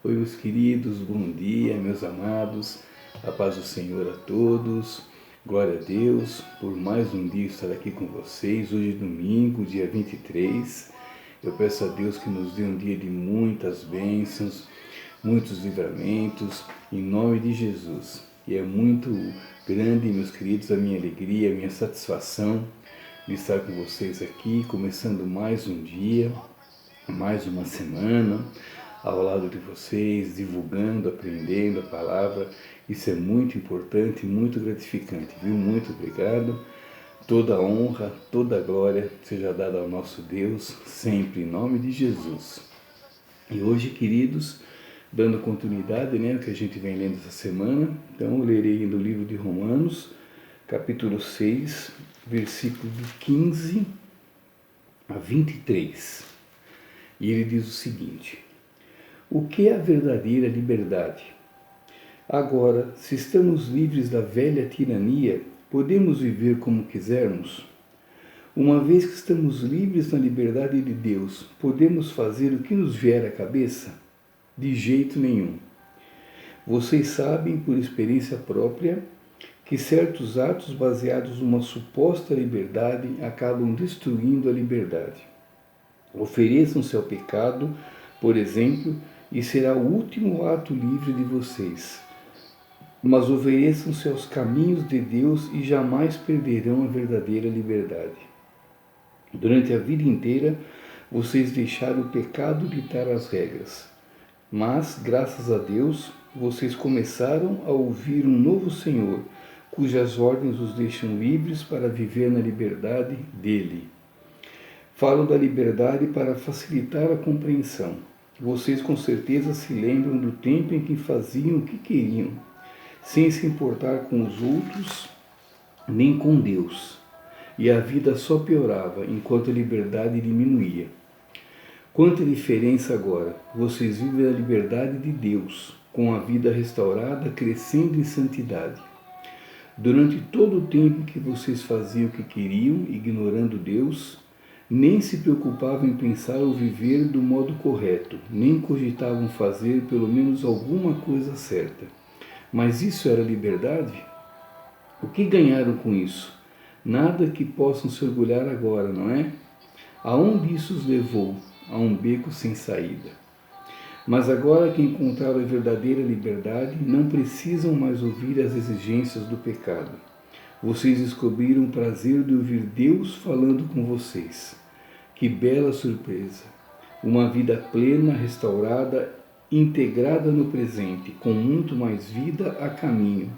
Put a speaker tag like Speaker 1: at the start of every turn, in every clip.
Speaker 1: Oi, meus queridos, bom dia, meus amados, a paz do Senhor a todos, glória a Deus por mais um dia estar aqui com vocês. Hoje é domingo, dia 23. Eu peço a Deus que nos dê um dia de muitas bênçãos, muitos livramentos, em nome de Jesus. E é muito grande, meus queridos, a minha alegria, a minha satisfação de estar com vocês aqui, começando mais um dia, mais uma semana, ao lado de vocês, divulgando, aprendendo a palavra. Isso é muito importante, muito gratificante, viu? Muito obrigado. Toda a honra, toda a glória seja dada ao nosso Deus, sempre em nome de Jesus. E hoje, queridos, dando continuidade, ao que a gente vem lendo essa semana, então eu lerei no livro de Romanos, capítulo 6, versículo de 15 a 23. E ele diz o seguinte: o que é a verdadeira liberdade? Agora, se estamos livres da velha tirania, podemos viver como quisermos? Uma vez que estamos livres na liberdade de Deus, podemos fazer o que nos vier à cabeça? De jeito nenhum. Vocês sabem, por experiência própria, que certos atos baseados numa suposta liberdade acabam destruindo a liberdade. Ofereçam-se ao pecado, por exemplo, e será o último ato livre de vocês. Mas ofereçam-se aos caminhos de Deus e jamais perderão a verdadeira liberdade. Durante a vida inteira, vocês deixaram o pecado ditar as regras. Mas, graças a Deus, vocês começaram a ouvir um novo Senhor, cujas ordens os deixam livres para viver na liberdade dele. Falo da liberdade para facilitar a compreensão. Vocês com certeza se lembram do tempo em que faziam o que queriam, sem se importar com os outros nem com Deus. E a vida só piorava enquanto a liberdade diminuía. Quanta diferença agora! Vocês vivem a liberdade de Deus, com a vida restaurada, crescendo em santidade. Durante todo o tempo que vocês faziam o que queriam, ignorando Deus, nem se preocupavam em pensar ou viver do modo correto, nem cogitavam fazer pelo menos alguma coisa certa. Mas isso era liberdade? O que ganharam com isso? Nada que possam se orgulhar agora, não é? Aonde isso os levou? A um beco sem saída. Mas agora que encontraram a verdadeira liberdade, não precisam mais ouvir as exigências do pecado. Vocês descobriram o prazer de ouvir Deus falando com vocês. Que bela surpresa! Uma vida plena, restaurada, integrada no presente, com muito mais vida a caminho.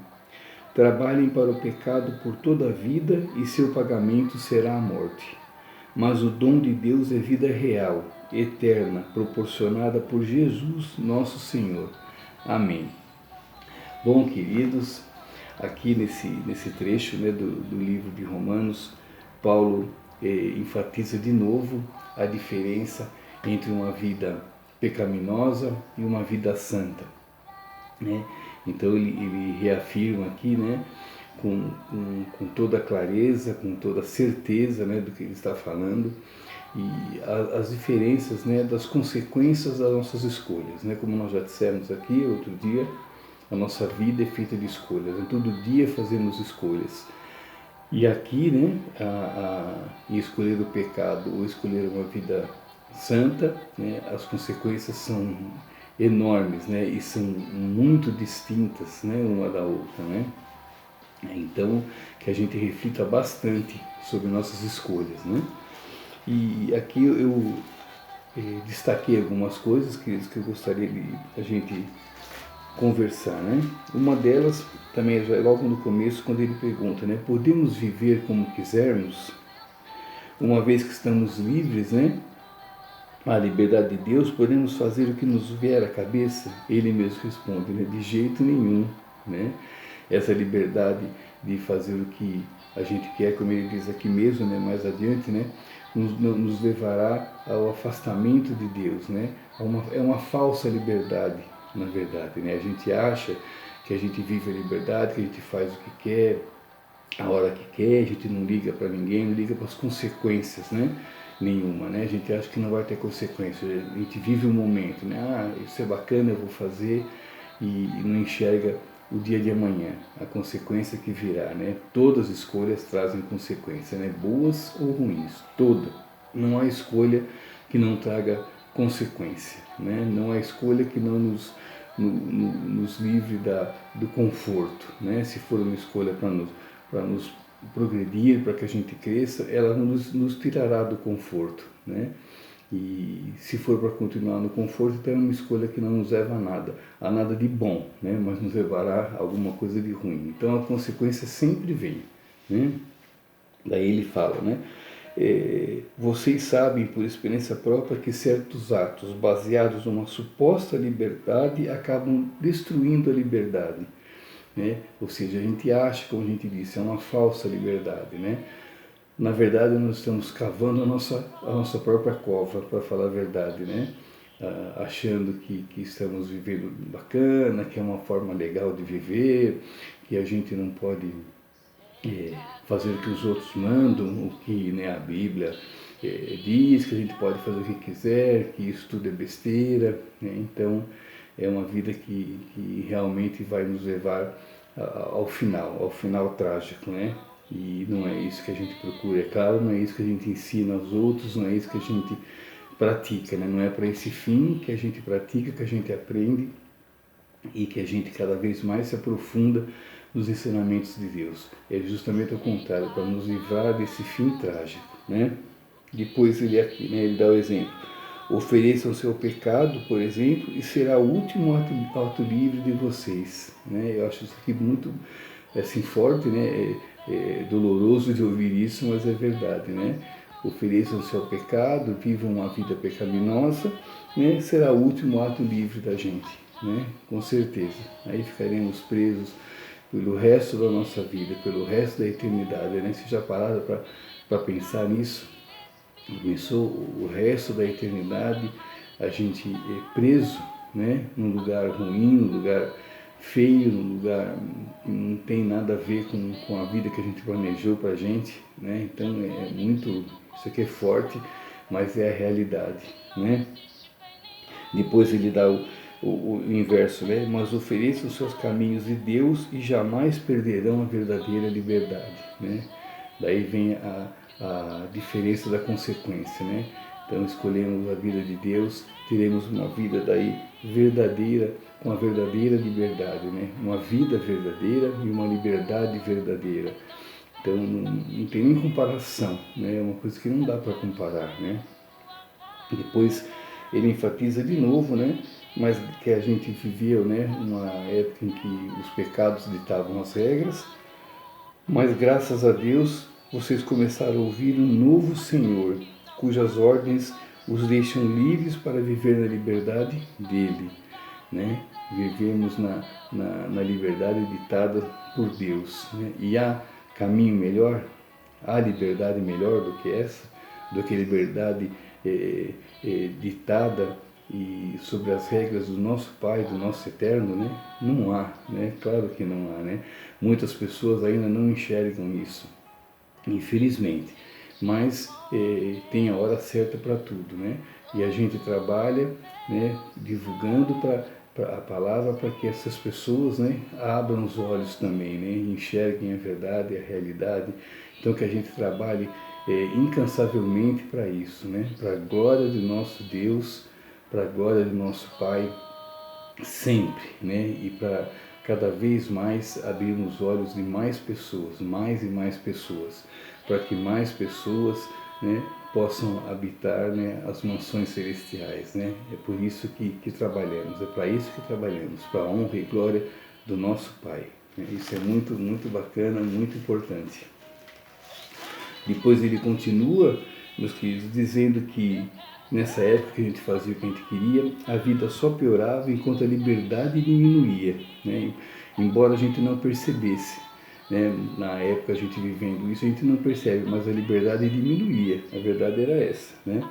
Speaker 1: Trabalhem para o pecado por toda a vida e seu pagamento será a morte. Mas o dom de Deus é vida real, eterna, proporcionada por Jesus, nosso Senhor. Amém. Bom, queridos, aqui nesse trecho do livro de Romanos, Paulo enfatiza de novo a diferença entre uma vida pecaminosa e uma vida santa. Então ele reafirma aqui, com toda a clareza, com toda a certeza do que ele está falando, e as diferenças das consequências das nossas escolhas. Como nós já dissemos aqui outro dia, a nossa vida é feita de escolhas, todo dia fazemos escolhas. E aqui, em escolher o pecado ou escolher uma vida santa, as consequências são enormes, e são muito distintas, uma da outra, Então, que a gente reflita bastante sobre nossas escolhas, E aqui eu destaquei algumas coisas que eu gostaria de a gente conversar, Uma delas também é logo no começo, quando ele pergunta, podemos viver como quisermos? Uma vez que estamos livres, a liberdade de Deus, podemos fazer o que nos vier à cabeça? Ele mesmo responde, de jeito nenhum, Essa liberdade de fazer o que a gente quer, como ele diz aqui mesmo, mais adiante, nos levará ao afastamento de Deus, É uma falsa liberdade, na verdade, A gente acha que a gente vive a liberdade, que a gente faz o que quer, a hora que quer, a gente não liga para ninguém, não liga para as consequências, nenhuma, né? A gente acha que não vai ter consequência, a gente vive o momento, né? Ah, isso é bacana, eu vou fazer, e não enxerga o dia de amanhã, a consequência que virá, né? Todas as escolhas trazem consequência, né? Boas ou ruins, toda. Não há escolha que não traga consequência, né? Não há escolha que não nos livre do conforto, né? Se for uma escolha para nos progredir, para que a gente cresça, ela nos tirará do conforto, né? E se for para continuar no conforto, então é uma escolha que não nos leva a nada de bom, né? Mas nos levará a alguma coisa de ruim. Então a consequência sempre vem, né? Daí ele fala, né? Vocês sabem por experiência própria que certos atos baseados numa suposta liberdade acabam destruindo a liberdade, né? Ou seja, a gente acha, como a gente disse, é uma falsa liberdade, né? Na verdade, nós estamos cavando a nossa própria cova, para falar a verdade, né? Achando que estamos vivendo bacana, que é uma forma legal de viver, que a gente não pode fazer o que os outros mandam, o que, né, a Bíblia diz, que a gente pode fazer o que quiser, que isso tudo é besteira, né? Então, é uma vida que realmente vai nos levar ao final trágico, né? E não é isso que a gente procura, é claro, não é isso que a gente ensina aos outros, não é isso que a gente pratica, né? Não é para esse fim que a gente pratica, que a gente aprende e que a gente cada vez mais se aprofunda nos ensinamentos de Deus. É justamente ao contrário, para nos livrar desse fim trágico, né? Depois ele aqui, né, ele dá o exemplo. Ofereçam seu pecado, por exemplo, e será o último ato livre de vocês, né? Eu acho isso aqui muito assim forte, né? É doloroso de ouvir isso, mas é verdade, né? Ofereçam seu pecado, vivam uma vida pecaminosa, né? Será o último ato livre da gente, né? Com certeza. Aí ficaremos presos pelo resto da nossa vida, pelo resto da eternidade, né? Você já pararam para pensar nisso? Começou o resto da eternidade, a gente é preso, né? Num lugar ruim, num lugar feio, num lugar que não tem nada a ver com a vida que a gente planejou para a gente, né? Então é muito, isso aqui é forte, mas é a realidade, né? Depois ele dá o inverso, né? Mas ofereçam os seus caminhos de Deus e jamais perderão a verdadeira liberdade, né? Daí vem a diferença da consequência, né? Então escolhemos a vida de Deus, teremos uma vida daí verdadeira, com a verdadeira liberdade, né? Uma vida verdadeira e uma liberdade verdadeira. Então não tem nem comparação, né? É uma coisa que não dá para comparar, né? Depois ele enfatiza de novo, né? Mas que a gente viveu, né? Uma época em que os pecados ditavam as regras, mas graças a Deus vocês começaram a ouvir um novo Senhor, cujas ordens os deixam livres para viver na liberdade dele, né? Vivemos na liberdade ditada por Deus, né? E há caminho melhor, há liberdade melhor do que essa, do que a liberdade ditada e sobre as regras do nosso Pai, do nosso Eterno, né? Não há, né? Claro que não há, né? Muitas pessoas ainda não enxergam isso, infelizmente, mas tem a hora certa para tudo, né? E a gente trabalha, né, divulgando a palavra para que essas pessoas, né, abram os olhos também, né, enxerguem a verdade, a realidade. Então que a gente trabalhe incansavelmente para isso, né, para a glória do nosso Deus, para a glória do nosso Pai, sempre, né, e para cada vez mais abrir os olhos de mais pessoas, mais e mais pessoas, para que mais pessoas, né, possam habitar, né, as mansões celestiais, né? É por isso que trabalhamos, é para isso que trabalhamos, para a honra e glória do nosso Pai. Isso é muito, muito bacana, muito importante. Depois ele continua, meus queridos, dizendo que nessa época que a gente fazia o que a gente queria, a vida só piorava enquanto a liberdade diminuía, né? Embora a gente não percebesse, né? Na época a gente vivendo isso, a gente não percebe, mas a liberdade diminuía, a verdade era essa, né?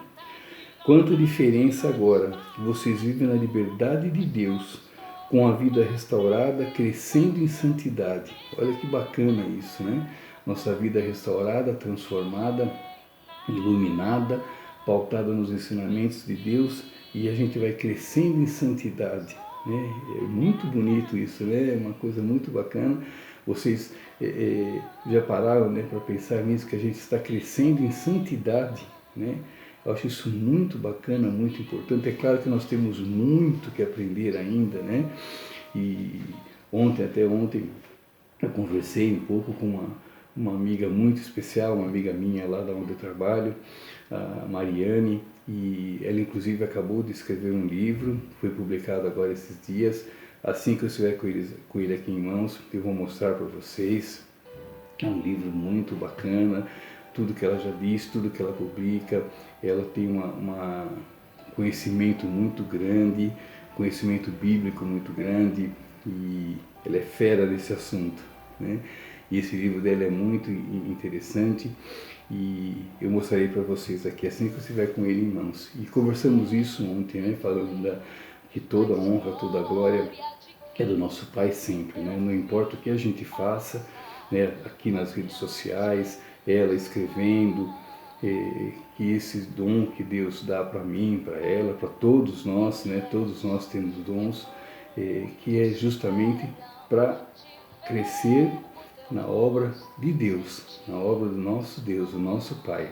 Speaker 1: Quanta diferença agora que vocês vivem na liberdade de Deus, com a vida restaurada, crescendo em santidade. Olha que bacana isso, né? Nossa vida restaurada, transformada, iluminada, pautada nos ensinamentos de Deus, e a gente vai crescendo em santidade, né? É muito bonito isso, né? É uma coisa muito bacana. Vocês já pararam, né, para pensar nisso, que a gente está crescendo em santidade, né? Eu acho isso muito bacana, muito importante. É claro que nós temos muito que aprender ainda, né? E até ontem, eu conversei um pouco com uma amiga muito especial, uma amiga minha lá da onde eu trabalho, a Mariane, e ela inclusive acabou de escrever um livro, foi publicado agora esses dias. Assim que eu estiver com ele aqui em mãos, eu vou mostrar para vocês. É um livro muito bacana, tudo que ela já diz, tudo que ela publica, ela tem um conhecimento muito grande, conhecimento bíblico muito grande, e ela é fera nesse assunto, né? E esse livro dela é muito interessante, e eu mostrarei para vocês aqui assim que eu estiver com ele em mãos. E conversamos isso ontem, né? Falando que toda honra, toda glória é do nosso Pai sempre, né? Não importa o que a gente faça, né? Aqui nas redes sociais, ela escrevendo, que esse dom que Deus dá para mim, para ela, para todos nós, né? Todos nós temos dons, que é justamente para crescer na obra de Deus, na obra do nosso Deus, o nosso Pai.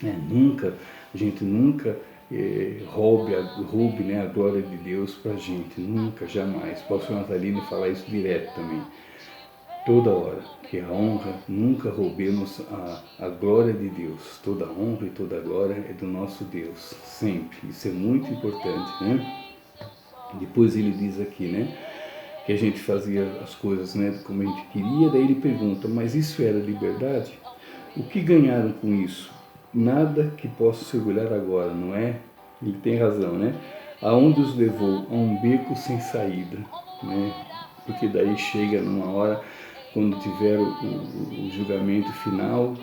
Speaker 1: A gente nunca roube, né, a glória de Deus para a gente, nunca, jamais. O pastor Natalino fala isso direto também, toda hora, que a honra, nunca roubemos a glória de Deus. Toda honra e toda glória é do nosso Deus, sempre. Isso é muito importante, né? Depois ele diz aqui, né, que a gente fazia as coisas, né, como a gente queria. Daí ele pergunta, mas isso era liberdade? O que ganharam com isso? Nada que possa se orgulhar agora, não é? Ele tem razão, né? Aonde os levou? A um beco sem saída, né? Porque daí chega numa hora, quando tiver o julgamento final,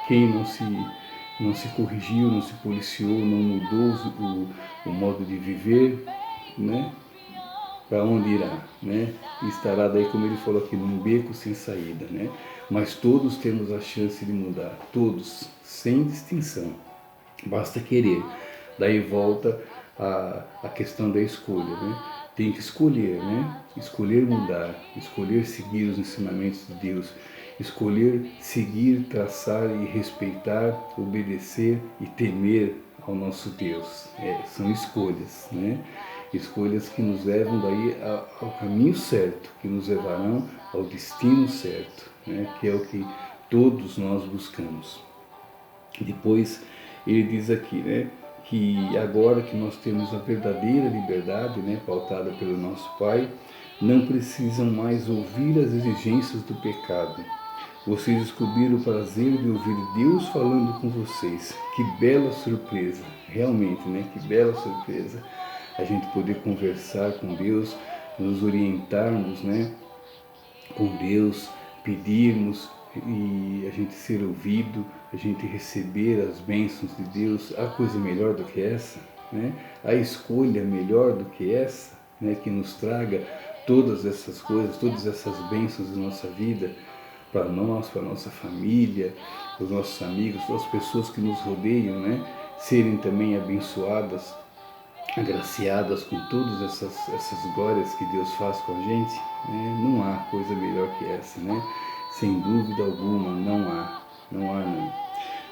Speaker 1: quem não se corrigiu, não se policiou, não mudou o modo de viver, né? Para onde irá, né? Estará daí, como ele falou aqui, num beco sem saída, né? Mas todos temos a chance de mudar, todos, sem distinção, basta querer. Daí volta a questão da escolha, né? Tem que escolher, né? Escolher mudar, escolher seguir os ensinamentos de Deus, escolher seguir, traçar e respeitar, obedecer e temer ao nosso Deus. São escolhas, né? Escolhas que nos levam daí ao caminho certo, que nos levarão ao destino certo, né? Que é o que todos nós buscamos. Depois ele diz aqui, né, que agora que nós temos a verdadeira liberdade, né, pautada pelo nosso Pai, não precisam mais ouvir as exigências do pecado. Vocês descobriram o prazer de ouvir Deus falando com vocês. Que bela surpresa, realmente, né? Que bela surpresa a gente poder conversar com Deus, nos orientarmos, né, com Deus, pedirmos e a gente ser ouvido, a gente receber as bênçãos de Deus. Há coisa melhor do que essa, né? Há escolha melhor do que essa, né, que nos traga todas essas coisas, todas essas bênçãos da nossa vida, para nós, para a nossa família, para os nossos amigos, para as pessoas que nos rodeiam, né, serem também abençoadas, agraciadas com todas essas glórias que Deus faz com a gente, né? Não há coisa melhor que essa, né? Sem dúvida alguma, não há não.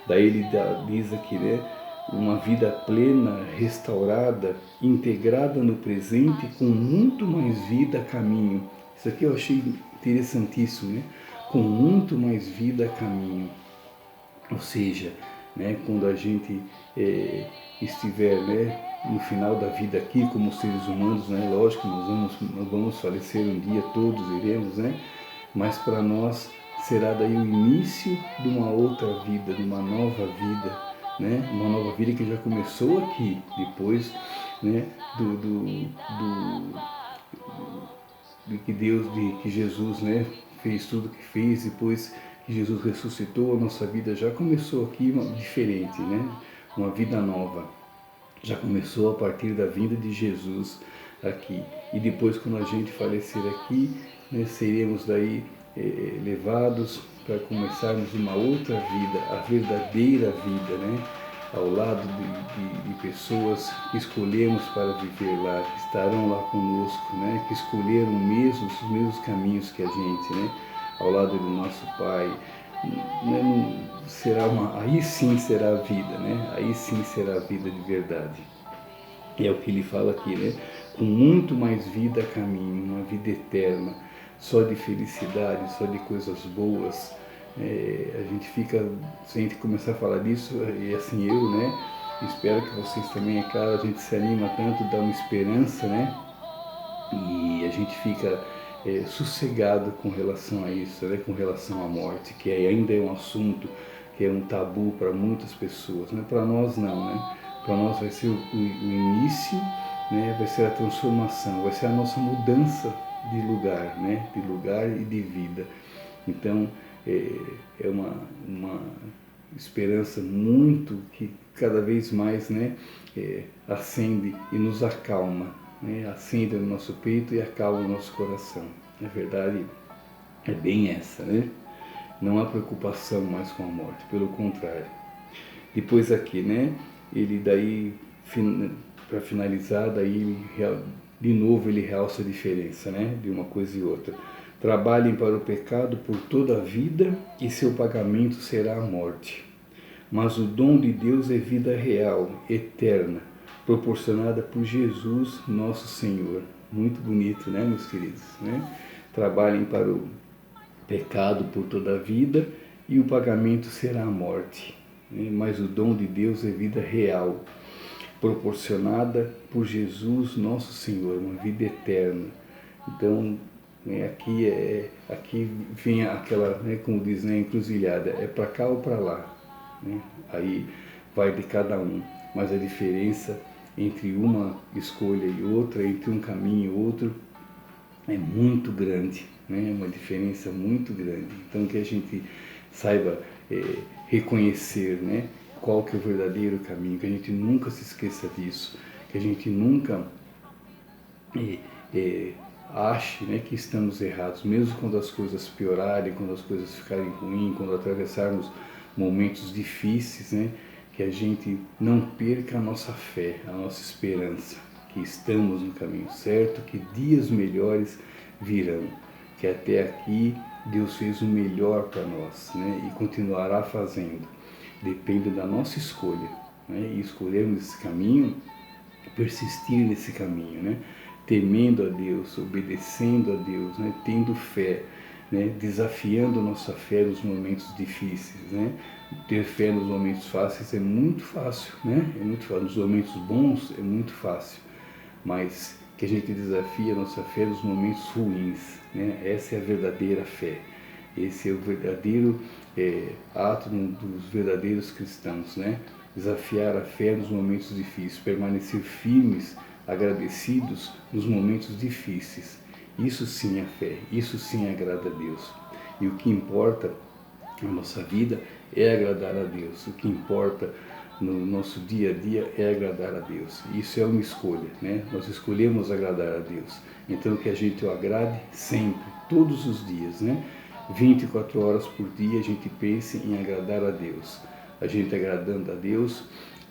Speaker 1: Daí ele diz aqui, né? Uma vida plena, restaurada, integrada no presente, com muito mais vida a caminho. Isso aqui eu achei interessantíssimo, né? Com muito mais vida a caminho. Ou seja, né, quando a gente estiver, né, no final da vida aqui, como seres humanos, né, lógico, nós vamos falecer um dia, todos iremos, né, mas para nós será daí o início de uma outra vida, de uma nova vida, né, uma nova vida que já começou aqui, depois, né, de que Deus, de que Jesus, né, fez tudo o que fez, depois que Jesus ressuscitou, a nossa vida já começou aqui diferente, né? Uma vida nova. Já começou a partir da vinda de Jesus aqui. E depois, quando a gente falecer aqui, né, seremos daí levados para começarmos uma outra vida, a verdadeira vida, né? ao lado de pessoas que escolhemos para viver lá, que estarão lá conosco, né? Que escolheram os mesmos caminhos que a gente, né? Ao lado do nosso Pai, né? Aí sim será a vida, né? Aí sim será a vida de verdade. É o que ele fala aqui, né? Com muito mais vida a caminho, uma vida eterna, só de felicidade, só de coisas boas. A gente fica, se a gente começar a falar disso, e assim eu, né? Espero que vocês também, é claro, a gente se anima tanto, dá uma esperança, né? E a gente fica sossegado com relação a isso, né? Com relação à morte, que ainda é um assunto que é um tabu para muitas pessoas, né? Para nós não, né? Para nós vai ser o início, né? Vai ser a transformação, vai ser a nossa mudança de lugar, né? De lugar e de vida. Então, é uma esperança muito que cada vez mais, né? Acende e nos acalma, né? Acende no nosso peito e acalma o nosso coração. Na verdade, é bem essa, né? Não há preocupação mais com a morte, pelo contrário. Depois aqui, né? Ele daí, para finalizar, daí de novo ele realça a diferença, né? De uma coisa e outra. Trabalhem para o pecado por toda a vida e seu pagamento será a morte. Mas o dom de Deus é vida real, eterna, proporcionada por Jesus, nosso Senhor. Muito bonito, né, meus queridos? Né? Trabalhem para o pecado por toda a vida e o pagamento será a morte. Né? Mas o dom de Deus é vida real, proporcionada por Jesus, nosso Senhor, uma vida eterna. Então, aqui vem aquela, né, como diz, né, encruzilhada, é para cá ou para lá, né? Aí vai de cada um, mas a diferença entre uma escolha e outra, entre um caminho e outro, é muito grande, né? Uma diferença muito grande. Então que a gente saiba reconhecer, né, qual que é o verdadeiro caminho, que a gente nunca se esqueça disso, que a gente nunca ache, né, que estamos errados, mesmo quando as coisas piorarem, quando as coisas ficarem ruins, quando atravessarmos momentos difíceis, né, que a gente não perca a nossa fé, a nossa esperança, que estamos no caminho certo, que dias melhores virão, que até aqui Deus fez o melhor para nós, né, e continuará fazendo. Depende da nossa escolha, né, e escolhermos esse caminho, persistir nesse caminho, né? Temendo a Deus, obedecendo a Deus, né? Tendo fé, né? Desafiando nossa fé nos momentos difíceis, né? Ter fé nos momentos fáceis é muito fácil, né? É muito fácil. Nos momentos bons é muito fácil, mas que a gente desafie a nossa fé nos momentos ruins, né? Essa é a verdadeira fé. Esse é o verdadeiro ato dos verdadeiros cristãos, né? Desafiar a fé nos momentos difíceis, permanecer firmes, agradecidos nos momentos difíceis. Isso sim é fé, isso sim agrada a Deus. E o que importa na nossa vida é agradar a Deus. O que importa no nosso dia a dia é agradar a Deus. Isso é uma escolha, né? Nós escolhemos agradar a Deus. Então que a gente o agrade sempre, todos os dias, né? 24 horas por dia a gente pense em agradar a Deus. A gente agradando a Deus,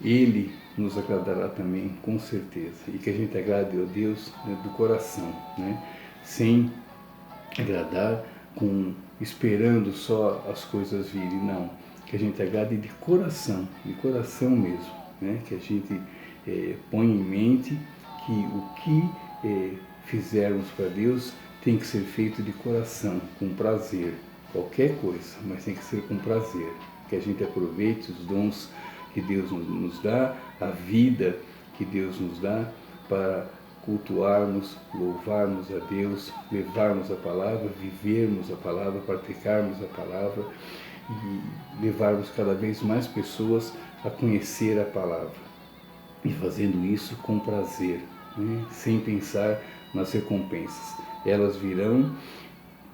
Speaker 1: Ele nos agradará também, com certeza. E que a gente agrade a Deus, né, do coração, né? Sem agradar esperando só as coisas virem, não. Que a gente agrade de coração mesmo, né? Que a gente põe em mente que o que fizermos para Deus tem que ser feito de coração, com prazer. Qualquer coisa, mas tem que ser com prazer. Que a gente aproveite os dons que Deus nos dá, a vida que Deus nos dá, para cultuarmos, louvarmos a Deus, levarmos a palavra, vivermos a palavra, praticarmos a palavra e levarmos cada vez mais pessoas a conhecer a palavra. E fazendo isso com prazer, né? Sem pensar nas recompensas. Elas virão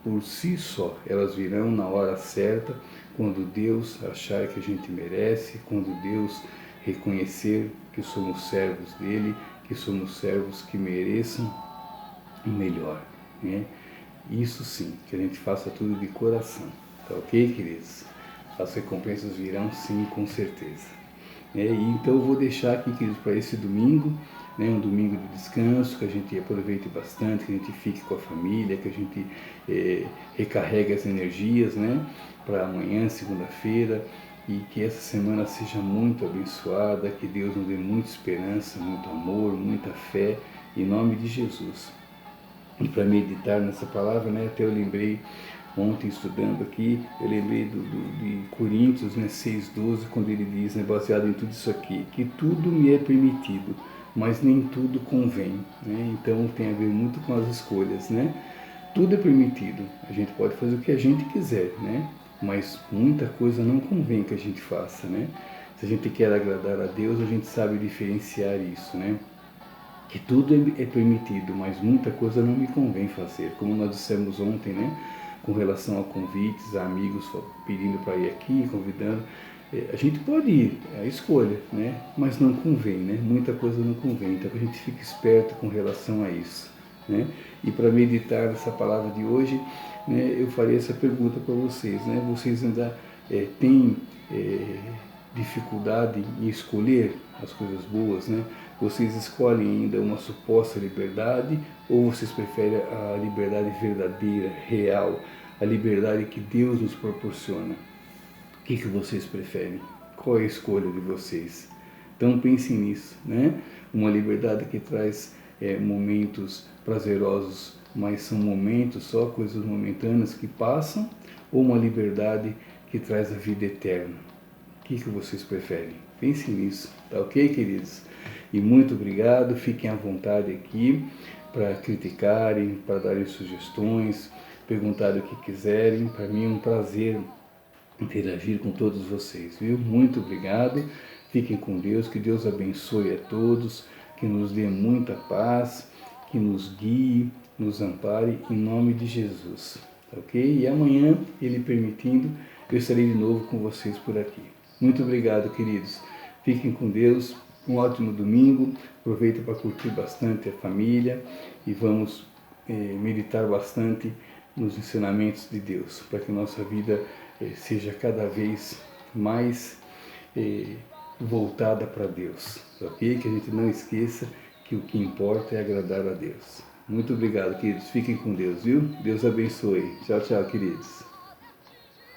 Speaker 1: por si só, elas virão na hora certa, quando Deus achar que a gente merece, quando Deus reconhecer que somos servos dele, que somos servos que mereçam o melhor, né? Isso sim, que a gente faça tudo de coração, tá ok, queridos? As recompensas virão sim, com certeza. E então eu vou deixar aqui, queridos, para esse domingo, né, um domingo de descanso, que a gente aproveite bastante, que a gente fique com a família, que a gente recarregue as energias, né, para amanhã, segunda-feira, e que essa semana seja muito abençoada, que Deus nos dê muita esperança, muito amor, muita fé, em nome de Jesus. E para meditar nessa palavra, né, até eu lembrei, ontem estudando aqui, eu lembrei de Coríntios, né, 6,12, quando ele diz, né, baseado em tudo isso aqui, que tudo me é permitido, mas nem tudo convém, né? Então tem a ver muito com as escolhas, né? Tudo é permitido, a gente pode fazer o que a gente quiser, né? Mas muita coisa não convém que a gente faça, né? Se a gente quer agradar a Deus, a gente sabe diferenciar isso, né? Que tudo é permitido, mas muita coisa não me convém fazer. Como nós dissemos ontem, né? Com relação a convites, a amigos pedindo para ir aqui, convidando, a gente pode ir, é a escolha, né? Mas não convém, né? Muita coisa não convém, então a gente fica esperto com relação a isso, né? E para meditar nessa palavra de hoje, né, eu farei essa pergunta para vocês, né? Vocês ainda têm dificuldade em escolher as coisas boas, né? Vocês escolhem ainda uma suposta liberdade ou vocês preferem a liberdade verdadeira, real, a liberdade que Deus nos proporciona? O que vocês preferem? Qual é a escolha de vocês? Então pensem nisso, né? Uma liberdade que traz momentos prazerosos, mas são momentos só, coisas momentâneas que passam, ou uma liberdade que traz a vida eterna? O que vocês preferem? Pensem nisso, tá ok, queridos? E muito obrigado, fiquem à vontade aqui para criticarem, para darem sugestões, perguntarem o que quiserem. Para mim é um prazer interagir com todos vocês, viu? Muito obrigado, fiquem com Deus, que Deus abençoe a todos, que nos dê muita paz, que nos guie, nos ampare, em nome de Jesus, ok? E amanhã, Ele permitindo, eu estarei de novo com vocês por aqui. Muito obrigado, queridos. Fiquem com Deus, um ótimo domingo, aproveita para curtir bastante a família e vamos meditar bastante nos ensinamentos de Deus, para que nossa vida seja cada vez mais voltada para Deus, ok? Que a gente não esqueça que o que importa é agradar a Deus. Muito obrigado, queridos. Fiquem com Deus, viu? Deus abençoe. Tchau, tchau, queridos.